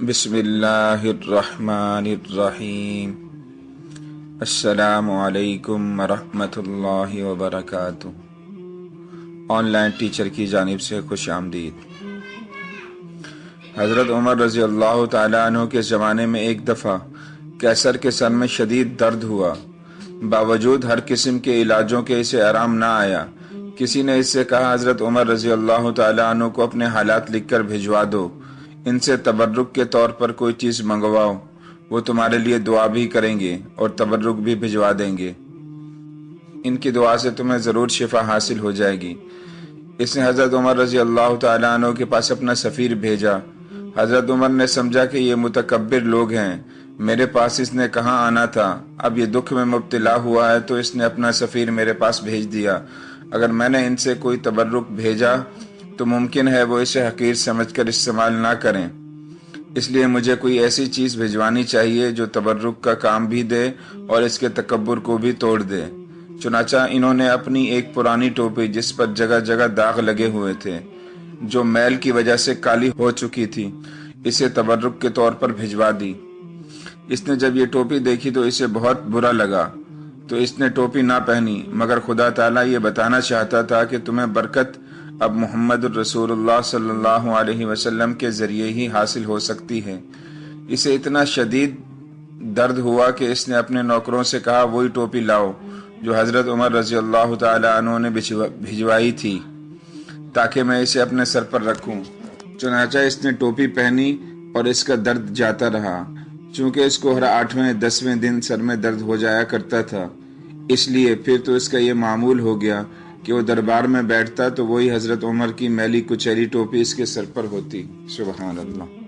بسم اللہ الرحمن الرحیم۔ السلام علیکم ورحمۃ اللہ وبرکاتہ۔ آن لائن ٹیچر کی جانب سے خوش آمدید۔ حضرت عمر رضی اللہ تعالیٰ عنہ کے زمانے میں ایک دفعہ قیصر کے سر میں شدید درد ہوا۔ باوجود ہر قسم کے علاجوں کے اسے آرام نہ آیا۔ کسی نے اس سے کہا، حضرت عمر رضی اللہ تعالیٰ عنہ کو اپنے حالات لکھ کر بھجوا دو، ان سے تبرک کے طور پر کوئی چیز منگواؤ، وہ تمہارے لیے دعا بھی کریں گے اور تبرک بھی بھجوا دیں گے، ان کی دعا سے تمہیں ضرور شفا حاصل ہو جائے گی۔ اس نے حضرت عمر رضی اللہ تعالیٰ عنہ کے پاس اپنا سفیر بھیجا۔ حضرت عمر نے سمجھا کہ یہ متکبر لوگ ہیں، میرے پاس اس نے کہاں آنا تھا، اب یہ دکھ میں مبتلا ہوا ہے تو اس نے اپنا سفیر میرے پاس بھیج دیا۔ اگر میں نے ان سے کوئی تبرک بھیجا تو ممکن ہے وہ اسے حقیر سمجھ کر استعمال نہ کریں، اس لیے مجھے کوئی ایسی چیز بھجوانی چاہیے جو تبرک کا کام بھی دے اور اس کے تکبر کو بھی توڑ دے۔ چنانچہ انہوں نے اپنی ایک پرانی ٹوپی جس پر جگہ جگہ داغ لگے ہوئے تھے، جو میل کی وجہ سے کالی ہو چکی تھی، اسے تبرک کے طور پر بھجوا دی۔ اس نے جب یہ ٹوپی دیکھی تو اسے بہت برا لگا، تو اس نے ٹوپی نہ پہنی، مگر خدا تعالیٰ یہ بتانا چاہتا تھا کہ تمہیں برکت اب محمد الرسول اللہ صلی اللہ علیہ وسلم کے ذریعے ہی حاصل ہو سکتی ہے۔ اسے اتنا شدید درد ہوا کہ اس نے اپنے نوکروں سے کہا، وہی ٹوپی لاؤ جو حضرت عمر رضی اللہ تعالی عنہ نے بھجوائی تھی، تاکہ میں اسے اپنے سر پر رکھوں۔ چنانچہ اس نے ٹوپی پہنی اور اس کا درد جاتا رہا۔ چونکہ اس کو ہر 8ویں 10ویں دن سر میں درد ہو جایا کرتا تھا، اس لیے پھر تو اس کا یہ معمول ہو گیا کہ وہ دربار میں بیٹھتا تو وہی حضرت عمر کی میلی کچیلی ٹوپی اس کے سر پر ہوتی۔ سبحان اللہ۔